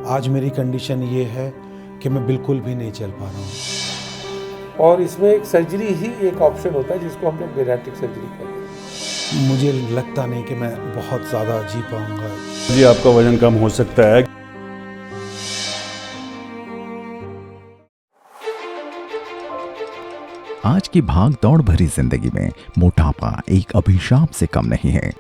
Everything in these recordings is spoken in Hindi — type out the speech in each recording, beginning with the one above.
आज मेरी कंडीशन ये है कि मैं बिल्कुल भी नहीं चल पा रहा हूँ। और इसमें एक सर्जरी ही एक ऑप्शन होता है जिसको हम लोग बेरियाट्रिक सर्जरी कहते हैं। मुझे लगता नहीं कि मैं बहुत ज़्यादा जी पाऊँगा। जी आपका वजन कम हो सकता है। आज की भाग दौड़ भरी जिंदगी में मोटापा एक अभिशाप से कम नहीं है।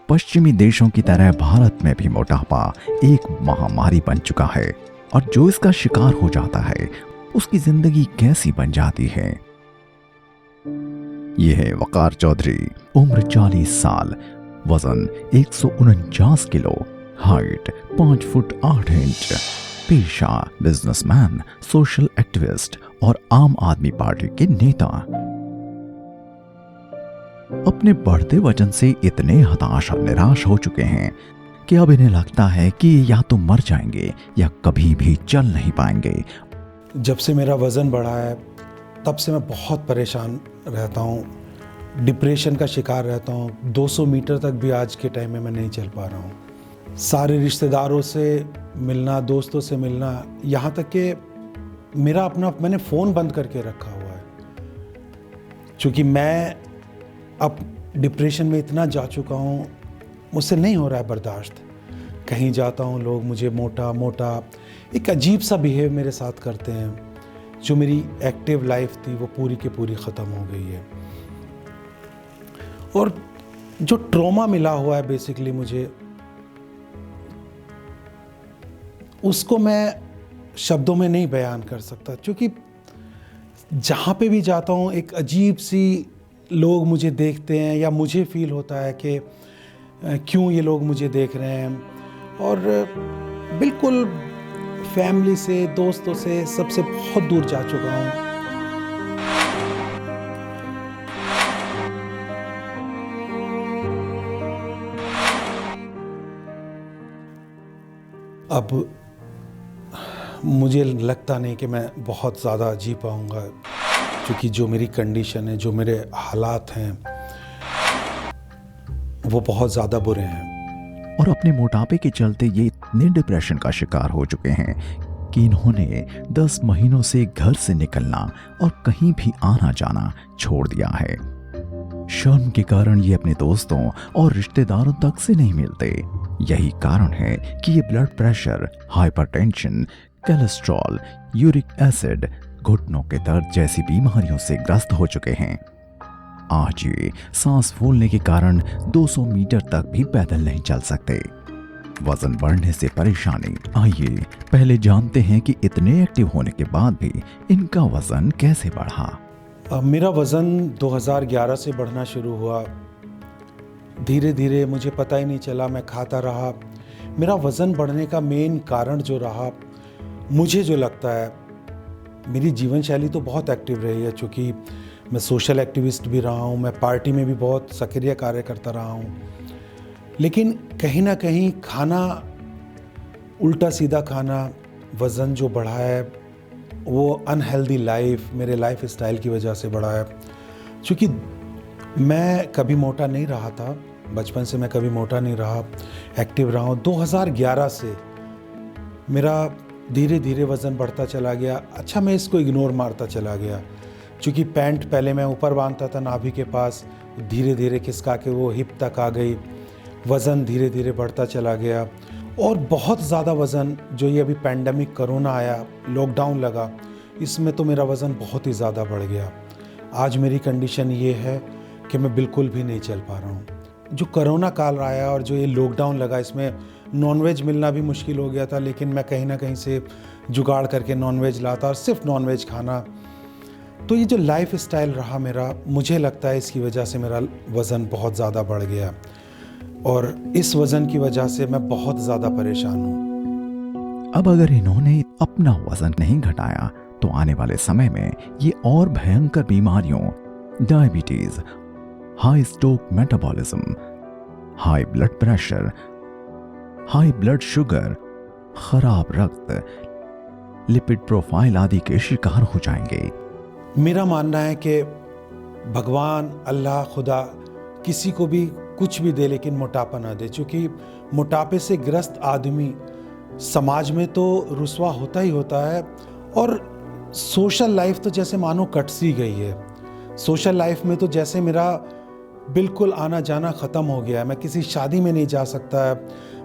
पश्चिमी देशों की तरह भारत में भी मोटापा एक महामारी बन चुका है और जो इसका शिकार हो जाता है उसकी जिंदगी कैसी बन जाती है। यह है वकार चौधरी, उम्र 40 साल, वजन 149 किलो, हाइट 5 फुट 8 इंच, पेशा बिजनेसमैन, सोशल एक्टिविस्ट और आम आदमी पार्टी के नेता। अपने बढ़ते वजन से इतने हताश और निराश हो चुके हैं कि अब इन्हें लगता है कि या तो मर जाएंगे या कभी भी चल नहीं पाएंगे। जब से मेरा वज़न बढ़ा है तब से मैं बहुत परेशान रहता हूँ, डिप्रेशन का शिकार रहता हूँ। 200 मीटर तक भी आज के टाइम में मैं नहीं चल पा रहा हूँ। सारे रिश्तेदारों से मिलना, दोस्तों से मिलना, यहाँ तक कि मैंने फ़ोन बंद करके रखा हुआ है, क्योंकि मैं अब डिप्रेशन में इतना जा चुका हूँ, मुझसे नहीं हो रहा है बर्दाश्त। कहीं जाता हूँ लोग मुझे मोटा एक अजीब सा बिहेव मेरे साथ करते हैं। जो मेरी एक्टिव लाइफ थी वो पूरी की पूरी ख़त्म हो गई है। और जो ट्रॉमा मिला हुआ है बेसिकली मुझे, उसको मैं शब्दों में नहीं बयान कर सकता, क्योंकि जहाँ पे भी जाता हूँ एक अजीब सी लोग मुझे देखते हैं, या मुझे फील होता है कि क्यों ये लोग मुझे देख रहे हैं। और बिल्कुल फैमिली से, दोस्तों से, सबसे बहुत दूर जा चुका हूँ। अब मुझे लगता नहीं कि मैं बहुत ज़्यादा जी पाऊँगा, क्योंकि जो मेरी कंडीशन है, जो मेरे हालात हैं, वो बहुत ज़्यादा बुरे हैं। और अपने मोटापे के चलते ये इतने डिप्रेशन का शिकार हो चुके हैं कि इन्होंने 10 महीनों से घर से निकलना और कहीं भी आना जाना छोड़ दिया है। शर्म के कारण ये अपने दोस्तों और रिश्तेदारों तक से नहीं मिलते। यही कारण है कि ये blood pressure, hypertension, cholesterol, uric acid, घुटनों के दर्द जैसी बीमारियों से ग्रस्त हो चुके हैं। आज ये सांस फूलने के कारण 200 मीटर तक भी पैदल नहीं चल सकते। वजन बढ़ने से परेशानी। आइए पहले जानते हैं कि इतने एक्टिव होने के बाद भी इनका वजन कैसे बढ़ा। मेरा वज़न 2011 से बढ़ना शुरू हुआ। धीरे धीरे मुझे पता ही नहीं चला, मैं खाता रहा। मेरा वज़न बढ़ने का मेन कारण जो रहा, मुझे जो लगता है, मेरी जीवन शैली तो बहुत एक्टिव रही है, क्योंकि मैं सोशल एक्टिविस्ट भी रहा हूँ, मैं पार्टी में भी बहुत सक्रिय कार्य करता रहा हूँ। लेकिन कहीं ना कहीं खाना, उल्टा सीधा खाना, वज़न जो बढ़ा है वो अनहेल्दी लाइफ, मेरे लाइफ स्टाइल की वजह से बढ़ा है। क्योंकि मैं कभी मोटा नहीं रहा था, बचपन से मैं कभी मोटा नहीं रहा, एक्टिव रहा हूँ। 2011 से मेरा धीरे धीरे वज़न बढ़ता चला गया। अच्छा, मैं इसको इग्नोर मारता चला गया, क्योंकि पैंट पहले मैं ऊपर बांधता था नाभि के पास, धीरे धीरे खिसका के वो हिप तक आ गई। वज़न धीरे धीरे बढ़ता चला गया, और बहुत ज़्यादा वज़न, जो ये अभी पैंडेमिक कोरोना आया, लॉकडाउन लगा, इसमें तो मेरा वज़न बहुत ही ज़्यादा बढ़ गया। आज मेरी कंडीशन ये है कि मैं बिल्कुल भी नहीं चल पा रहा हूँ। जो कोरोना काल आया और जो ये लॉकडाउन लगा, इसमें नॉनवेज मिलना भी मुश्किल हो गया था, लेकिन मैं कहीं ना कहीं से जुगाड़ करके नॉनवेज लाता और सिर्फ नॉनवेज खाना। तो ये जो लाइफ स्टाइल रहा मेरा, मुझे लगता है इसकी वजह से मेरा वज़न बहुत ज़्यादा बढ़ गया, और इस वज़न की वजह से मैं बहुत ज़्यादा परेशान हूँ। अब अगर इन्होंने अपना वजन नहीं घटाया तो आने वाले समय में ये और भयंकर बीमारियों, diabetes, high stroke metabolism, high blood pressure, high blood sugar, खराब रक्त, लिपिड प्रोफाइल आदि के शिकार हो जाएंगे। मेरा मानना है कि भगवान, अल्लाह, खुदा किसी को भी कुछ भी दे, लेकिन मोटापा ना दे, क्योंकि मोटापे से ग्रस्त आदमी समाज में तो रुस्वा होता ही होता है, और सोशल लाइफ तो जैसे मानो कट सी गई है। सोशल लाइफ में तो जैसे मेरा बिल्कुल आना जाना ख़त्म हो गया है। मैं किसी शादी में नहीं जा सकता है,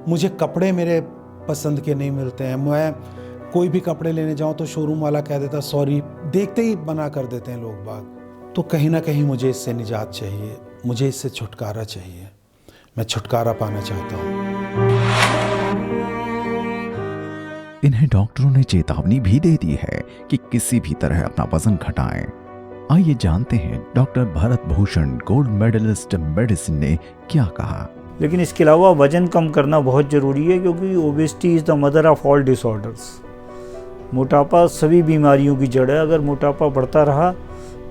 मुझे कपड़े मेरे पसंद के नहीं मिलते हैं। मैं कोई भी कपड़े लेने जाऊं तो शोरूम वाला कह देता सॉरी, देखते ही मना कर देते हैं लोग बाग। तो कहीं ना कहीं मुझे इससे निजात चाहिए, मुझे इससे छुटकारा चाहिए। मैं छुटकारा पाना चाहता हूँ। इन्हें डॉक्टरों ने चेतावनी भी दे दी है कि किसी भी तरह अपना वजन घटाएं। आइए जानते हैं doctor Bharat Bhushan, gold medallist medicine, ने क्या कहा। लेकिन इसके अलावा वजन कम करना बहुत ज़रूरी है, क्योंकि obesity is the mother of all disorders. मोटापा सभी बीमारियों की जड़ है। अगर मोटापा बढ़ता रहा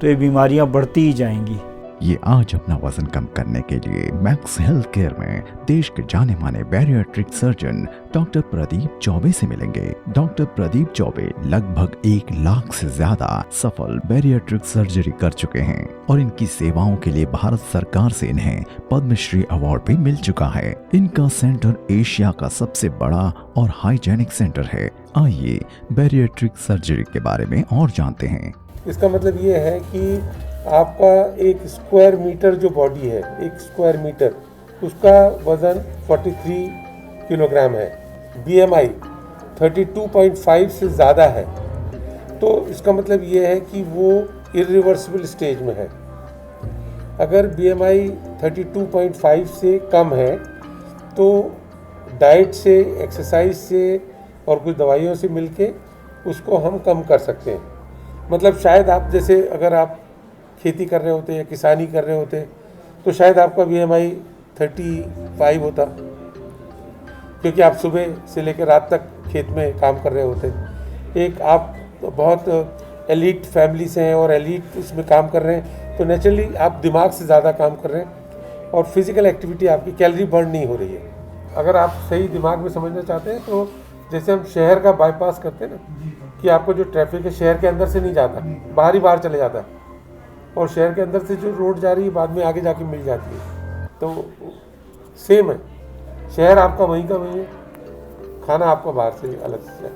तो ये बीमारियां बढ़ती ही जाएंगी। ये आज अपना वजन कम करने के लिए मैक्स हेल्थ केयर में देश के जाने माने bariatric surgeon doctor Pradeep Choubey से मिलेंगे। डॉक्टर प्रदीप चौबे लगभग 1 लाख से ज्यादा सफल बैरियाट्रिक सर्जरी कर चुके हैं और इनकी सेवाओं के लिए भारत सरकार से इन्हें पद्मश्री अवार्ड भी मिल चुका है। इनका सेंटर एशिया का सबसे बड़ा और हाइजेनिक सेंटर है। आइए बैरियाट्रिक सर्जरी के बारे में और जानते हैं। इसका मतलब ये है कि आपका 1 स्क्वायर मीटर जो बॉडी है, 1 स्क्वायर मीटर, उसका वज़न 43 किलोग्राम है। BMI 32.5 से ज़्यादा है, तो इसका मतलब ये है कि वो इरिवर्सिबल स्टेज में है। अगर BMI 32.5 से कम है तो डाइट से, एक्सरसाइज से और कुछ दवाइयों से मिलके उसको हम कम कर सकते हैं। मतलब शायद आप जैसे अगर आप खेती कर रहे होते या किसानी कर रहे होते तो शायद आपका BMI 35 होता, क्योंकि आप सुबह से लेकर रात तक खेत में काम कर रहे होते। एक आप बहुत एलीट फैमिली से हैं और एलीट उसमें काम कर रहे हैं, तो नेचुरली आप दिमाग से ज़्यादा काम कर रहे हैं और फिज़िकल एक्टिविटी आपकी कैलोरी बर्न नहीं हो रही है। अगर आप सही दिमाग में समझना चाहते हैं तो जैसे हम शहर का बाईपास करते हैं ना, कि आपको जो ट्रैफिक है शहर के अंदर से नहीं जाता, बाहर ही बाहर चले जाता है, और शहर के अंदर से जो रोड जा रही है बाद में आगे जाके मिल जाती है। तो सेम है, शहर आपका वहीं का वहीं है, खाना आपका बाहर से अलग से है।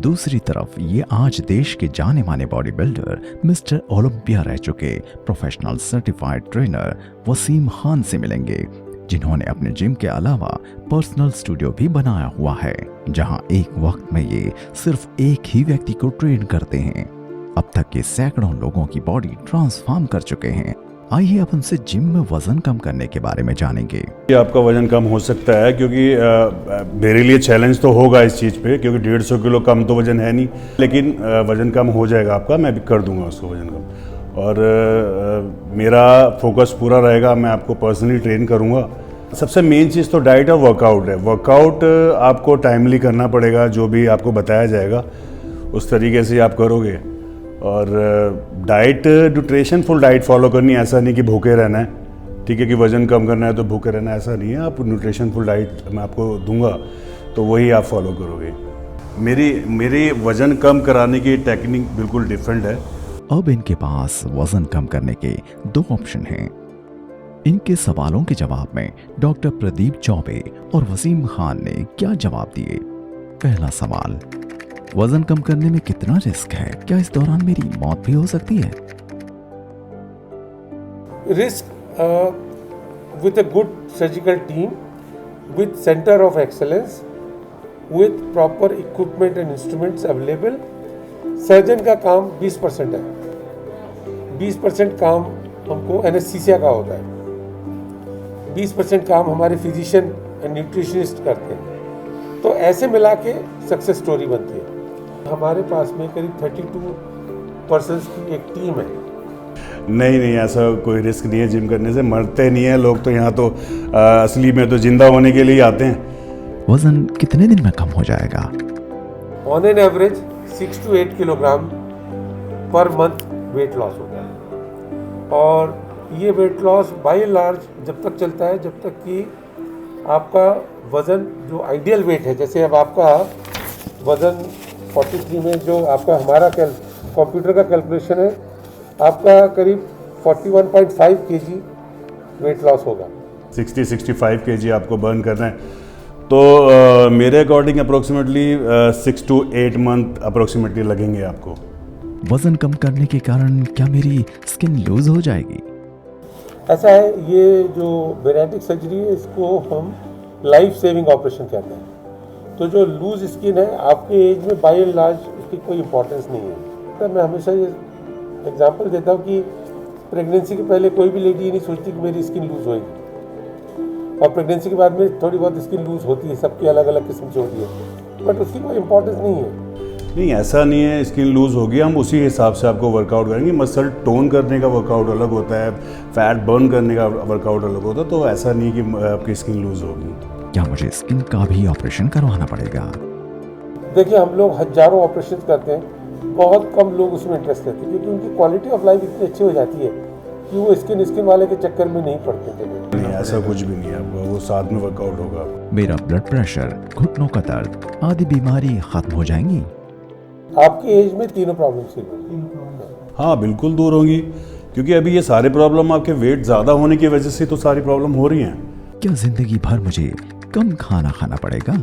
दूसरी तरफ ये आज देश के जाने माने बॉडी बिल्डर मिस्टर ओलंपिया रह चुके professional certified trainer Wasim Khan से मिलेंगे, जिन्होंने अपने जिम के अलावा पर्सनल स्टूडियो भी बनाया हुआ है, जहां एक वक्त में ये सिर्फ एक ही व्यक्ति को ट्रेन करते हैं। अब तक ये सैकड़ों लोगों की बॉडी ट्रांसफॉर्म कर चुके हैं। आइए अब उनसे जिम में वजन कम करने के बारे में जानेंगे। ये आपका वजन कम हो सकता है, क्योंकि मेरे लिए चैलेंज तो होगा इस चीज़ पे, क्योंकि 150 किलो कम तो वजन है नहीं, लेकिन वजन कम हो जाएगा आपका। मैं भी कर दूंगा उसको वजन कम, और मेरा फोकस पूरा रहेगा, मैं आपको पर्सनली ट्रेन करूंगा। सबसे मेन चीज़ तो डाइट और वर्कआउट है। वर्कआउट आपको टाइमली करना पड़ेगा, जो भी आपको बताया जाएगा उस तरीके से आप करोगे। और diet, nutrition full diet follow करनी है, ऐसा नहीं कि भूखे रहना है, ठीक है, कि वज़न कम करना है तो भूखे रहना है, ऐसा नहीं है। आप न्यूट्रिशन फुल डाइट मैं आपको दूंगा तो वही आप फॉलो करोगे। मेरी वज़न कम कराने की टेक्निक बिल्कुल डिफरेंट है। अब इनके पास वजन कम करने के 2 ऑप्शन हैं। इनके सवालों के जवाब में डॉक्टर प्रदीप चौबे और वसीम खान ने क्या जवाब दिए। पहला सवाल, वजन कम करने में कितना रिस्क है? क्या इस दौरान मेरी मौत भी हो सकती है? Risk with a good surgical team, with centre of excellence, with proper equipment and instruments available, surgeon का काम 20% है। 20% काम हमको एनेस्थीसिया का होता है, 20% काम हमारे फिजिशियन एंड न्यूट्रिशनिस्ट करते हैं। तो ऐसे मिला के सक्सेस स्टोरी बनती है। हमारे पास में करीब 32 पर्सन्स की एक टीम है। नहीं, ऐसा कोई रिस्क नहीं है। जिम करने से मरते नहीं है लोग, तो यहाँ तो असली में तो जिंदा होने के लिए आते हैं। वजन कितने दिन में कम हो जाएगा? On an average 6 to 8 kilogram per month weight loss होता है, और ये वेट लॉस बाय लार्ज जब तक चलता है जब तक कि आपका वज़न जो आइडियल वेट है, जैसे अब आपका वज़न 43 में जो आपका हमारा कंप्यूटर का कैलकुलेशन है, आपका करीब 41.5 kg वेट लॉस होगा। 60-65 kg आपको बर्न करना है, तो मेरे according approximately 6 to 8 month approximately लगेंगे आपको। वजन कम करने के कारण क्या मेरी स्किन लूज हो जाएगी? ऐसा है, ये जो बेरेटिक सर्जरी है इसको हम लाइफ सेविंग ऑपरेशन कहते हैं। तो जो लूज स्किन है आपके एज में बाय एंड लार्ज उसकी कोई इंपॉर्टेंस नहीं है। तो मैं हमेशा ये एग्जांपल देता हूँ कि प्रेगनेंसी के पहले कोई भी लेडी ये नहीं सोचती कि मेरी स्किन लूज होएगी, और प्रेगनेंसी के बाद में थोड़ी बहुत स्किन लूज होती है, सबकी अलग अलग किस्म से होती है, बट उसकी कोई इंपॉर्टेंस नहीं है। नहीं, ऐसा नहीं है स्किन लूज होगी, हम उसी हिसाब से आपको वर्कआउट करेंगे। मसल टोन करने का वर्कआउट अलग होता है, फैट बर्न करने का वर्कआउट अलग होता है, तो ऐसा नहीं कि आपकी स्किन लूज होगी। क्या मुझे स्किन का भी ऑपरेशन करवाना पड़ेगा? देखिए, हम लोग हजारों ऑपरेशन करते हैं, बहुत कम लोग उसमें इंटरेस्ट लेते हैं, क्योंकि उनकी क्वालिटी ऑफ लाइफ इतनी अच्छी हो जाती है कि वो स्किन वाले के चक्कर में नहीं पड़ते थे। नहीं, ऐसा कुछ भी नहीं है, वो साथ में वर्कआउट होगा। मेरा ब्लड प्रेशर, घुटनों का दर्द आदि बीमारी खत्म हो जाएंगी? आपकी एज में तीनों प्रॉब्लम्स ही होंगी। हाँ, बिल्कुल दूर होंगी, क्योंकि अभी ये सारे प्रॉब्लम आपके वेट ज़्यादा होने की वजह से तो सारी प्रॉब्लम हो रही हैं। क्या जिंदगी भर मुझे कम खाना खाना पड़ेगा?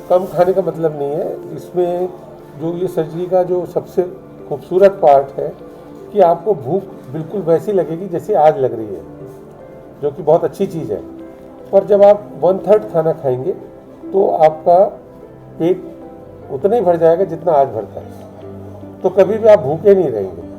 कम खाने का मतलब नहीं है, इसमें जो ये सर्जरी का जो सबसे खूबसूरत पार्ट है कि आपको भूख बिल्कुल वैसी लगेगी जैसे आज लग रही है, जो कि बहुत अच्छी चीज़ है। पर जब आप 1/3 खाना खाएंगे तो आपका पेट उतना ही भर जाएगा जितना आज भरता है, तो कभी भी आप भूखे नहीं रहेंगे।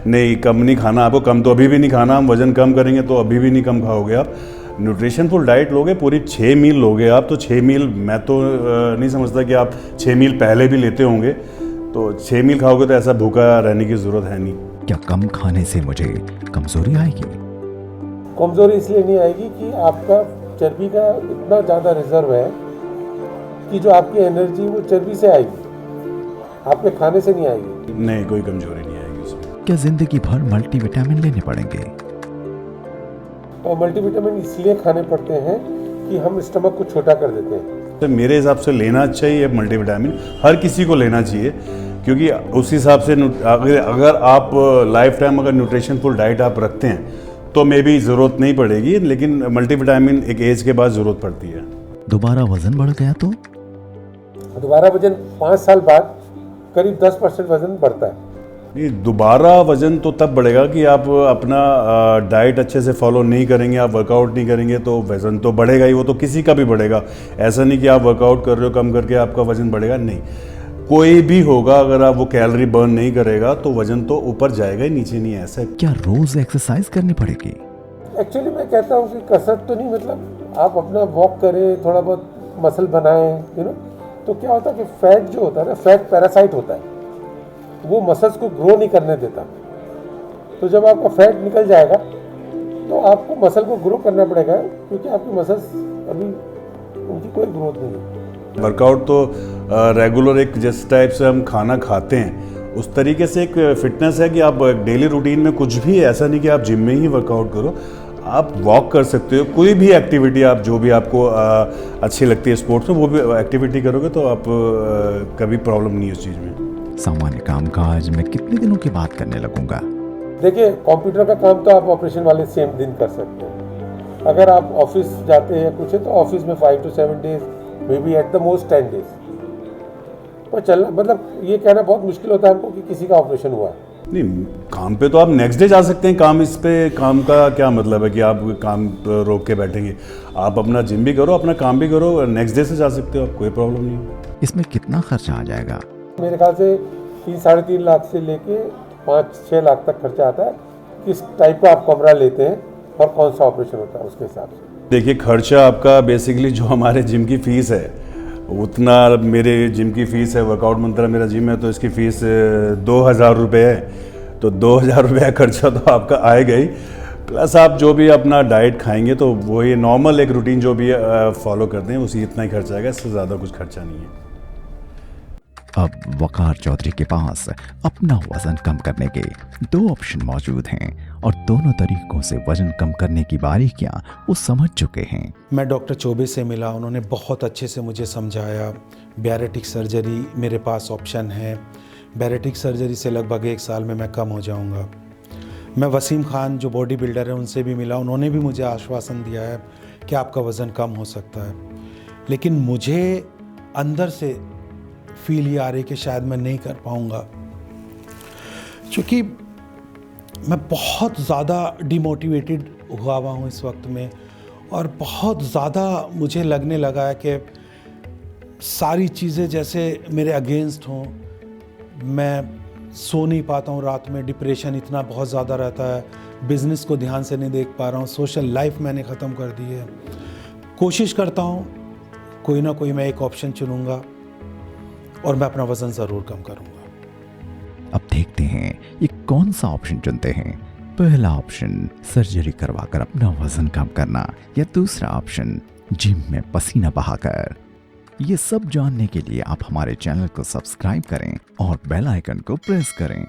नहीं, कम नहीं खाना आपको, कम तो अभी भी नहीं खाना। हम वजन कम करेंगे तो अभी भी नहीं कम खाओगे आप। न्यूट्रिशनफुल डाइट लोगे, पूरी 6 मील लोगे आप, तो 6 मील मैं तो नहीं समझता कि आप 6 मील पहले भी लेते होंगे, तो 6 मील खाओगे तो ऐसा भूखा रहने की ज़रूरत है नहीं। क्या कम खाने से मुझे कमजोरी आएगी? कमज़ोरी इसलिए नहीं आएगी कि आपका चर्बी का इतना ज़्यादा रिजर्व है कि जो आपकी एनर्जी वो चर्बी से आएगी, आपके खाने से नहीं आएगी। नहीं, कोई कमजोरी नहीं आएगी उसमें। क्या जिंदगी भर मल्टीविटामिन लेने पड़ेंगे? और मल्टीविटामिन इसलिए खाने पड़ते हैं कि हम स्टमक को छोटा कर देते हैं। तो मेरे हिसाब से लेना चाहिए मल्टीविटामिन, हर किसी को लेना चाहिए, क्योंकि उस हिसाब से अगर आप लाइफ टाइम अगर न्यूट्रिशनफुल डाइट आप रखते हैं तो मे भी ज़रूरत नहीं पड़ेगी, लेकिन मल्टीविटामिन एक एज के बाद ज़रूरत पड़ती है। दोबारा वजन बढ़ गया तो? दोबारा वजन 5 साल बाद करीब 10% वजन बढ़ता है। ये दोबारा वजन तो तब बढ़ेगा कि आप अपना डाइट अच्छे से फॉलो नहीं करेंगे, आप वर्कआउट नहीं करेंगे, तो वजन तो बढ़ेगा ही, वो तो किसी का भी बढ़ेगा। ऐसा नहीं कि आप वर्कआउट कर रहे हो कम करके आपका वजन बढ़ेगा, नहीं, कोई भी होगा, अगर आप वो कैलोरी बर्न नहीं करेगा तो वजन तो ऊपर जाएगा ही, नीचे नहीं। ऐसा क्या रोज एक्सरसाइज करनी पड़ेगी? एक्चुअली मैं कहता हूँ कि कसरत तो नहीं, मतलब आप अपना वॉक करें, थोड़ा बहुत मसल बनाएं, तो क्या होता है कि फैट जो होता है ना, फैट पैरासाइट होता है, वो मसल्स को ग्रो नहीं करने देता। तो जब आपका फैट निकल जाएगा तो आपको मसल को ग्रो करना पड़ेगा, क्योंकि आपकी मसल्स अभी उनकी कोई ग्रोथ नहीं है। वर्कआउट तो रेगुलर एक जिस टाइप से हम खाना खाते हैं उस तरीके से एक फिटनेस है कि आप डेली रूटीन में कुछ भी, ऐसा नहीं कि आप जिम में ही वर्कआउट करो, आप वॉक कर सकते हो, कोई भी एक्टिविटी आप जो भी आपको अच्छी लगती है स्पोर्ट्स में, वो भी एक्टिविटी करोगे तो आप कभी प्रॉब्लम नहीं है उस चीज़ में। सामान्य कामकाज मैं कितने दिनों के बाद करने लगूंगा? देखिए, कंप्यूटर का काम तो आप ऑपरेशन वाले सेम दिन कर सकते हैं। अगर आप ऑफिस जाते हैं कुछ है तो ऑफिस में 5 to 7 days, may be at the most 10 days. पर चलना, मतलब ये कहना बहुत मुश्किल होता है हमको कि किसी का ऑपरेशन हुआ है। नहीं, काम पे तो आप नेक्स्ट डे जा सकते हैं। काम इस पे काम का क्या मतलब है कि आप काम रोक के बैठेंगे? आप अपना जिम भी करो, अपना काम भी करो, नेक्स्ट डे से जा सकते हो आप, कोई प्रॉब्लम नहीं है। इसमें कितना खर्चा आ जाएगा? मेरे ख्याल से 3-3.5 लाख से लेके 5-6 लाख तक खर्चा आता है। किस टाइप का आप कमरा लेते हैं और कौन सा ऑपरेशन होता है उसके हिसाब से। देखिए, खर्चा आपका बेसिकली जो हमारे जिम की फ़ीस है उतना, मेरे जिम की फ़ीस है, वर्कआउट मंत्रा मेरा जिम है, तो इसकी फ़ीस 2,000 रुपये है, तो 2,000 रुपये खर्चा तो आपका आएगा ही, प्लस आप जो भी अपना डाइट खाएंगे तो वो ये नॉर्मल एक रूटीन जो भी फॉलो करते हैं उसी इतना ही खर्चा आएगा, इससे ज़्यादा कुछ खर्चा नहीं है। अब वकार चौधरी के पास अपना वजन कम करने के 2 ऑप्शन मौजूद हैं और दोनों तरीकों से वजन कम करने की बारीकियां वो समझ चुके हैं। मैं डॉक्टर चौबे से मिला, उन्होंने बहुत अच्छे से मुझे समझाया। बैरेटिक सर्जरी मेरे पास ऑप्शन है, बैरेटिक सर्जरी से लगभग 1 साल में मैं कम हो जाऊंगा। मैं वसीम खान जो बॉडी बिल्डर है उनसे भी मिला, उन्होंने भी मुझे आश्वासन दिया है कि आपका वज़न कम हो सकता है, लेकिन मुझे अंदर से फील ये आ रही कि शायद मैं नहीं कर पाऊँगा, क्योंकि मैं बहुत ज़्यादा डिमोटिवेटेड हुआ हूँ इस वक्त में, और बहुत ज़्यादा मुझे लगने लगा है कि सारी चीज़ें जैसे मेरे अगेंस्ट हों। मैं सो नहीं पाता हूँ रात में, डिप्रेशन इतना बहुत ज़्यादा रहता है, बिज़नेस को ध्यान से नहीं देख पा रहा हूँ, सोशल लाइफ मैंने ख़त्म कर दी है। कोशिश करता हूँ कोई ना कोई मैं एक ऑप्शन चुनूँगा और मैं अपना वज़न ज़रूर कम करूँगा। अब देखते हैं ये कौन सा ऑप्शन चुनते हैं। पहला ऑप्शन सर्जरी करवाकर अपना वजन कम करना, या दूसरा ऑप्शन जिम में पसीना बहाकर। ये सब जानने के लिए आप हमारे चैनल को सब्सक्राइब करें और बेल आइकन को प्रेस करें।